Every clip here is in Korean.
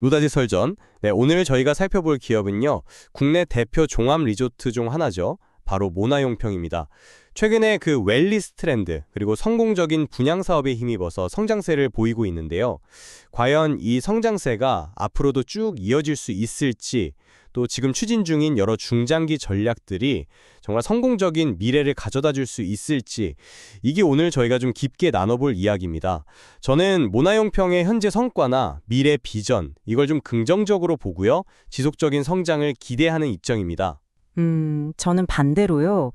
노다지 설전. 네, 오늘 저희가 살펴볼 기업은요. 국내 대표 종합 리조트 중 하나죠. 바로 모나용평입니다. 최근에 그 웰니스 트렌드 그리고 성공적인 분양 사업에 힘입어서 성장세를 보이고 있는데요. 과연 이 성장세가 앞으로도 쭉 이어질 수 있을지, 또 지금 추진 중인 여러 중장기 전략들이 정말 성공적인 미래를 가져다 줄 수 있을지, 이게 오늘 저희가 좀 깊게 나눠볼 이야기입니다. 저는 모나용평의 현재 성과나 미래 비전, 이걸 좀 긍정적으로 보고요. 지속적인 성장을 기대하는 입장입니다. 저는 반대로요.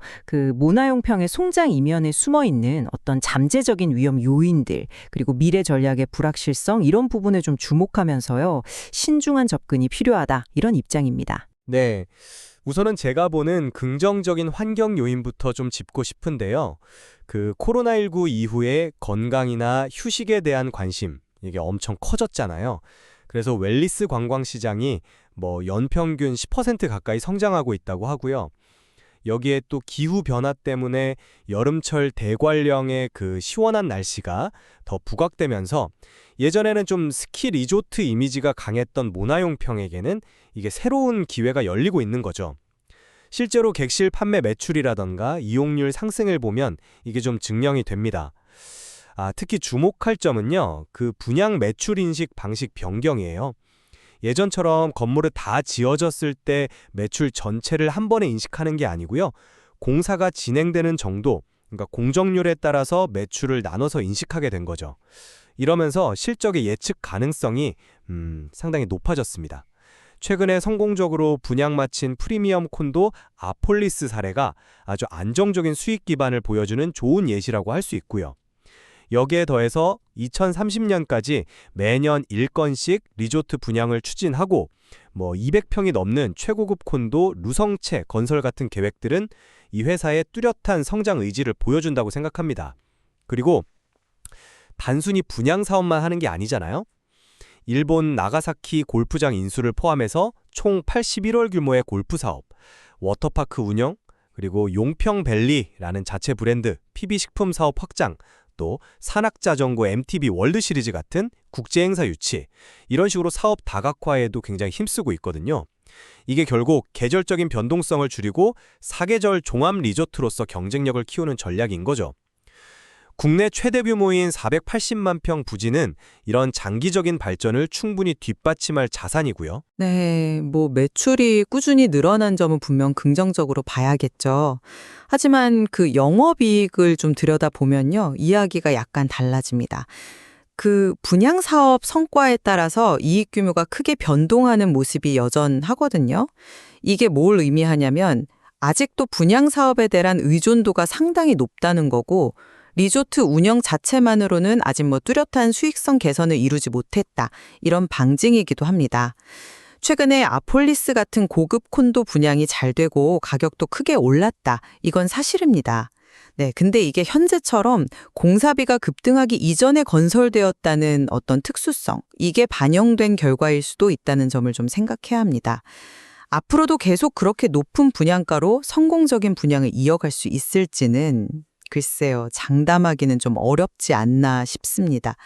모나용평의 송장 이면에 숨어 있는 어떤 잠재적인 위험 요인들, 그리고 미래 전략의 불확실성, 이런 부분에 좀 주목하면서요. 신중한 접근이 필요하다, 이런 입장입니다. 네. 우선은 제가 보는 긍정적인 환경 요인부터 좀 짚고 싶은데요. 그 코로나19 이후에 건강이나 휴식에 대한 관심, 이게 엄청 커졌잖아요. 그래서 웰니스 관광 시장이 연평균 10% 가까이 성장하고 있다고 하고요. 여기에 또 기후 변화 때문에 여름철 대관령의 그 시원한 날씨가 더 부각되면서 예전에는 좀 스키 리조트 이미지가 강했던 모나용평에게는 이게 새로운 기회가 열리고 있는 거죠. 실제로 객실 판매 매출이라던가 이용률 상승을 보면 이게 좀 증명이 됩니다. 특히 주목할 점은요, 그 분양 매출 인식 방식 변경이에요. 예전처럼 건물을 다 지어졌을 때 매출 전체를 한 번에 인식하는 게 아니고요. 공사가 진행되는 정도, 그러니까 공정률에 따라서 매출을 나눠서 인식하게 된 거죠. 이러면서 실적의 예측 가능성이 상당히 높아졌습니다. 최근에 성공적으로 분양 마친 프리미엄 콘도 아폴리스 사례가 아주 안정적인 수익 기반을 보여주는 좋은 예시라고 할 수 있고요. 여기에 더해서 2030년까지 매년 1건씩 리조트 분양을 추진하고 200평이 넘는 최고급 콘도 루성채 건설 같은 계획들은 이 회사의 뚜렷한 성장 의지를 보여준다고 생각합니다. 그리고 단순히 분양 사업만 하는 게 아니잖아요. 일본 나가사키 골프장 인수를 포함해서 총 81월 규모의 골프 사업, 워터파크 운영, 그리고 용평밸리라는 자체 브랜드, PB식품 사업 확장, 또 산악자전거 MTB 월드 시리즈 같은 국제행사 유치, 이런 식으로 사업 다각화에도 굉장히 힘쓰고 있거든요. 이게 결국 계절적인 변동성을 줄이고 사계절 종합 리조트로서 경쟁력을 키우는 전략인 거죠. 국내 최대 규모인 480만 평 부지는 이런 장기적인 발전을 충분히 뒷받침할 자산이고요. 네, 매출이 꾸준히 늘어난 점은 분명 긍정적으로 봐야겠죠. 하지만 그 영업이익을 좀 들여다보면요, 이야기가 약간 달라집니다. 그 분양 사업 성과에 따라서 이익 규모가 크게 변동하는 모습이 여전하거든요. 이게 뭘 의미하냐면 아직도 분양 사업에 대한 의존도가 상당히 높다는 거고, 리조트 운영 자체만으로는 아직 뚜렷한 수익성 개선을 이루지 못했다, 이런 방증이기도 합니다. 최근에 아폴리스 같은 고급 콘도 분양이 잘 되고 가격도 크게 올랐다, 이건 사실입니다. 네, 근데 이게 현재처럼 공사비가 급등하기 이전에 건설되었다는 어떤 특수성, 이게 반영된 결과일 수도 있다는 점을 좀 생각해야 합니다. 앞으로도 계속 그렇게 높은 분양가로 성공적인 분양을 이어갈 수 있을지는 글쎄요, 장담하기는 좀 어렵지 않나 싶습니다.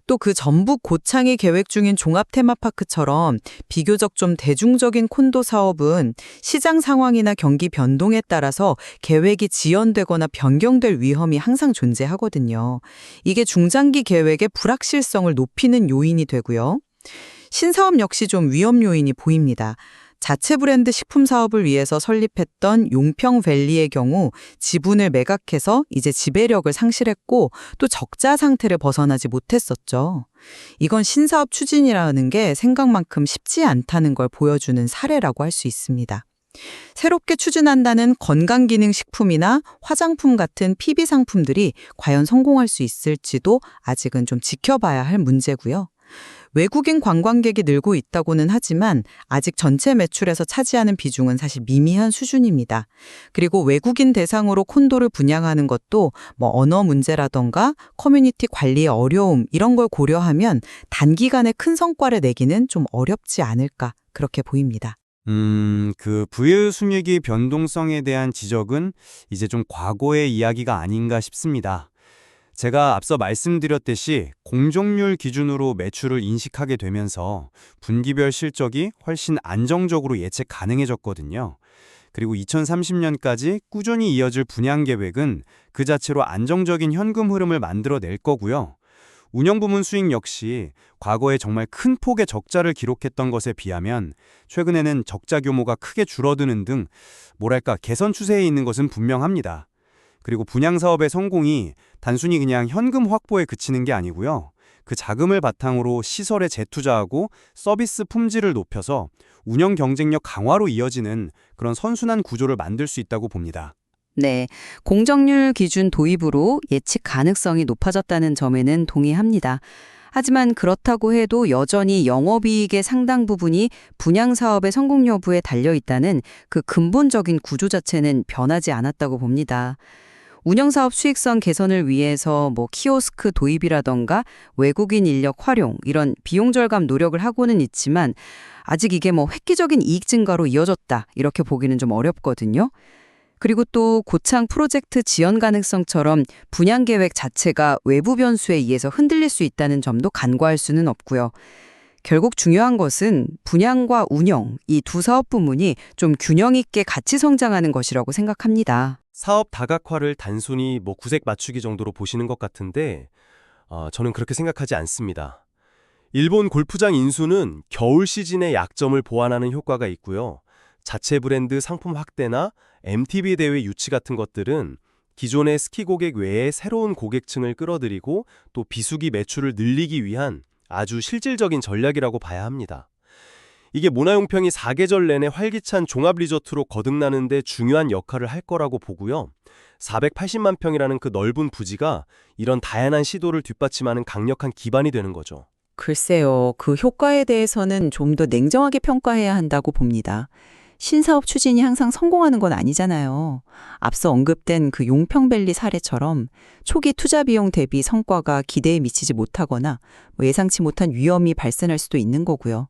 또 그 전북 고창이 계획 중인 종합 테마파크처럼 비교적 좀 대중적인 콘도 사업은 시장 상황이나 경기 변동에 따라서 계획이 지연되거나 변경될 위험이 항상 존재하거든요. 이게 중장기 계획의 불확실성을 높이는 요인이 되고요. 신사업 역시 좀 위험 요인이 보입니다. 자체 브랜드 식품 사업을 위해서 설립했던 용평밸리의 경우 지분을 매각해서 이제 지배력을 상실했고 또 적자 상태를 벗어나지 못했었죠. 이건 신사업 추진이라는 게 생각만큼 쉽지 않다는 걸 보여주는 사례라고 할 수 있습니다. 새롭게 추진한다는 건강기능식품이나 화장품 같은 PB 상품들이 과연 성공할 수 있을지도 아직은 좀 지켜봐야 할 문제고요. 외국인 관광객이 늘고 있다고는 하지만 아직 전체 매출에서 차지하는 비중은 사실 미미한 수준입니다. 그리고 외국인 대상으로 콘도를 분양하는 것도 언어 문제라던가 커뮤니티 관리의 어려움, 이런 걸 고려하면 단기간에 큰 성과를 내기는 좀 어렵지 않을까, 그렇게 보입니다. 그 부유 순위기 변동성에 대한 지적은 이제 좀 과거의 이야기가 아닌가 싶습니다. 제가 앞서 말씀드렸듯이 공정률 기준으로 매출을 인식하게 되면서 분기별 실적이 훨씬 안정적으로 예측 가능해졌거든요. 그리고 2030년까지 꾸준히 이어질 분양 계획은 그 자체로 안정적인 현금 흐름을 만들어낼 거고요. 운영 부문 수익 역시 과거에 정말 큰 폭의 적자를 기록했던 것에 비하면 최근에는 적자 규모가 크게 줄어드는 등 뭐랄까 개선 추세에 있는 것은 분명합니다. 그리고 분양 사업의 성공이 단순히 그냥 현금 확보에 그치는 게 아니고요. 그 자금을 바탕으로 시설에 재투자하고 서비스 품질을 높여서 운영 경쟁력 강화로 이어지는 그런 선순환 구조를 만들 수 있다고 봅니다. 네, 공정률 기준 도입으로 예측 가능성이 높아졌다는 점에는 동의합니다. 하지만 그렇다고 해도 여전히 영업이익의 상당 부분이 분양 사업의 성공 여부에 달려 있다는 그 근본적인 구조 자체는 변하지 않았다고 봅니다. 운영사업 수익성 개선을 위해서 키오스크 도입이라던가 외국인 인력 활용 이런 비용 절감 노력을 하고는 있지만 아직 이게 획기적인 이익 증가로 이어졌다 이렇게 보기는 좀 어렵거든요. 그리고 또 고창 프로젝트 지연 가능성처럼 분양 계획 자체가 외부 변수에 의해서 흔들릴 수 있다는 점도 간과할 수는 없고요. 결국 중요한 것은 분양과 운영, 이 두 사업 부문이 좀 균형 있게 같이 성장하는 것이라고 생각합니다. 사업 다각화를 단순히 구색 맞추기 정도로 보시는 것 같은데 저는 그렇게 생각하지 않습니다. 일본 골프장 인수는 겨울 시즌의 약점을 보완하는 효과가 있고요. 자체 브랜드 상품 확대나 MTB 대회 유치 같은 것들은 기존의 스키 고객 외에 새로운 고객층을 끌어들이고 또 비수기 매출을 늘리기 위한 아주 실질적인 전략이라고 봐야 합니다. 이게 문화용평이 4계절 내내 활기찬 종합 리조트로 거듭나는 데 중요한 역할을 할 거라고 보고요. 480만 평이라는 그 넓은 부지가 이런 다양한 시도를 뒷받침하는 강력한 기반이 되는 거죠. 글쎄요, 그 효과에 대해서는 좀 더 냉정하게 평가해야 한다고 봅니다. 신사업 추진이 항상 성공하는 건 아니잖아요. 앞서 언급된 그 용평밸리 사례처럼 초기 투자 비용 대비 성과가 기대에 미치지 못하거나 예상치 못한 위험이 발생할 수도 있는 거고요.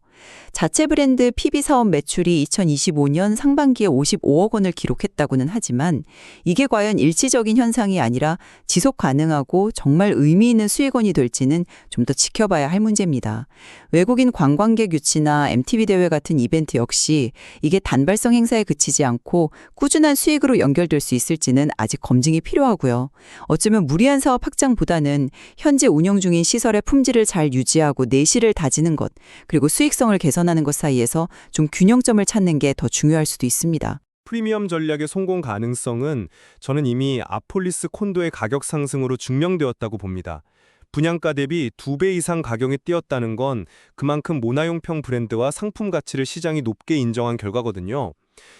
자체 브랜드 PB 사업 매출이 2025년 상반기에 55억 원을 기록했다고는 하지만 이게 과연 일시적인 현상이 아니라 지속 가능하고 정말 의미 있는 수익원이 될지는 좀 더 지켜봐야 할 문제입니다. 외국인 관광객 유치나 MTV 대회 같은 이벤트 역시 이게 단발성 행사에 그치지 않고 꾸준한 수익으로 연결될 수 있을지는 아직 검증이 필요하고요. 어쩌면 무리한 사업 확장보다는 현재 운영 중인 시설의 품질을 잘 유지하고 내실을 다지는 것, 그리고 수익성을 개선하는 것 사이에서 좀 균형점을 찾는 게 더 중요할 수도 있습니다. 프리미엄 전략의 성공 가능성은 저는 이미 아폴리스 콘도의 가격 상승으로 증명되었다고 봅니다. 분양가 대비 2배 이상 가격이 뛰었다는 건 그만큼 모나용평 브랜드와 상품 가치를 시장이 높게 인정한 결과거든요.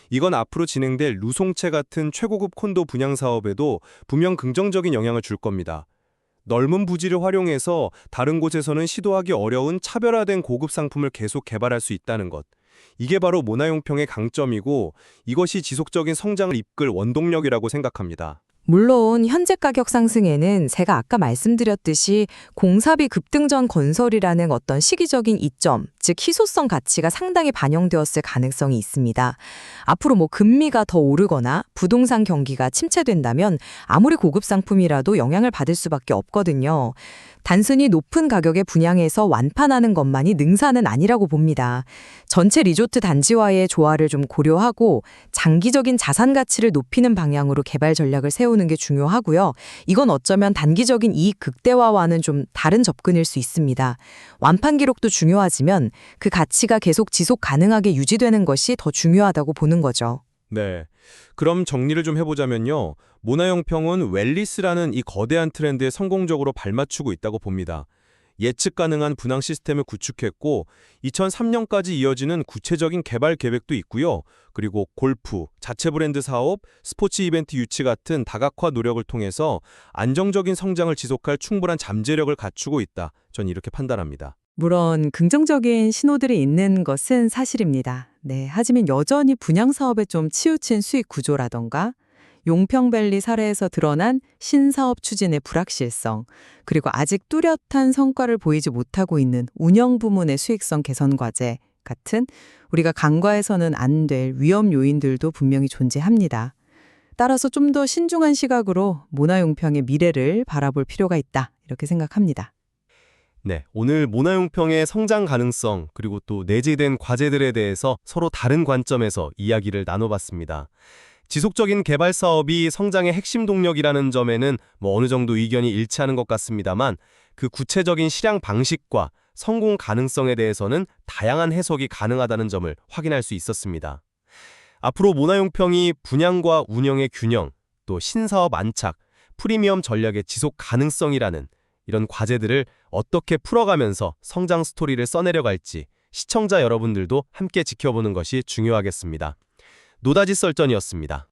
이건 앞으로 진행될 루송채 같은 최고급 콘도 분양 사업에도 분명 긍정적인 영향을 줄 겁니다. 넓은 부지를 활용해서 다른 곳에서는 시도하기 어려운 차별화된 고급 상품을 계속 개발할 수 있다는 것. 이게 바로 모나용평의 강점이고 이것이 지속적인 성장을 이끌 원동력이라고 생각합니다. 물론 현재 가격 상승에는 제가 아까 말씀드렸듯이 공사비 급등 전 건설이라는 어떤 시기적인 이점, 즉 희소성 가치가 상당히 반영되었을 가능성이 있습니다. 앞으로 금리가 더 오르거나 부동산 경기가 침체된다면 아무리 고급 상품이라도 영향을 받을 수밖에 없거든요. 단순히 높은 가격에 분양해서 완판하는 것만이 능사는 아니라고 봅니다. 전체 리조트 단지와의 조화를 좀 고려하고 장기적인 자산 가치를 높이는 방향으로 개발 전략을 세우는 게 중요하고요. 이건 어쩌면 단기적인 이익 극대화와는 좀 다른 접근일 수 있습니다. 완판 기록도 중요하지만 그 가치가 계속 지속 가능하게 유지되는 것이 더 중요하다고 보는 거죠. 네. 그럼 정리를 좀 해보자면요. 모나용평은 웰리스라는 이 거대한 트렌드에 성공적으로 발맞추고 있다고 봅니다. 예측 가능한 분양 시스템을 구축했고 2003년까지 이어지는 구체적인 개발 계획도 있고요. 그리고 골프, 자체 브랜드 사업, 스포츠 이벤트 유치 같은 다각화 노력을 통해서 안정적인 성장을 지속할 충분한 잠재력을 갖추고 있다. 전 이렇게 판단합니다. 물론 긍정적인 신호들이 있는 것은 사실입니다. 네, 하지만 여전히 분양 사업에 좀 치우친 수익 구조라던가 용평밸리 사례에서 드러난 신사업 추진의 불확실성, 그리고 아직 뚜렷한 성과를 보이지 못하고 있는 운영 부문의 수익성 개선 과제 같은 우리가 간과해서는 안 될 위험 요인들도 분명히 존재합니다. 따라서 좀 더 신중한 시각으로 문화용평의 미래를 바라볼 필요가 있다. 이렇게 생각합니다. 네, 오늘 문화용평의 성장 가능성 그리고 또 내재된 과제들에 대해서 서로 다른 관점에서 이야기를 나눠봤습니다. 지속적인 개발 사업이 성장의 핵심 동력이라는 점에는 어느 정도 의견이 일치하는 것 같습니다만 그 구체적인 실행 방식과 성공 가능성에 대해서는 다양한 해석이 가능하다는 점을 확인할 수 있었습니다. 앞으로 문화용평이 분양과 운영의 균형, 또 신사업 안착, 프리미엄 전략의 지속 가능성이라는 이런 과제들을 어떻게 풀어가면서 성장 스토리를 써내려갈지 시청자 여러분들도 함께 지켜보는 것이 중요하겠습니다. 노다지 썰전이었습니다.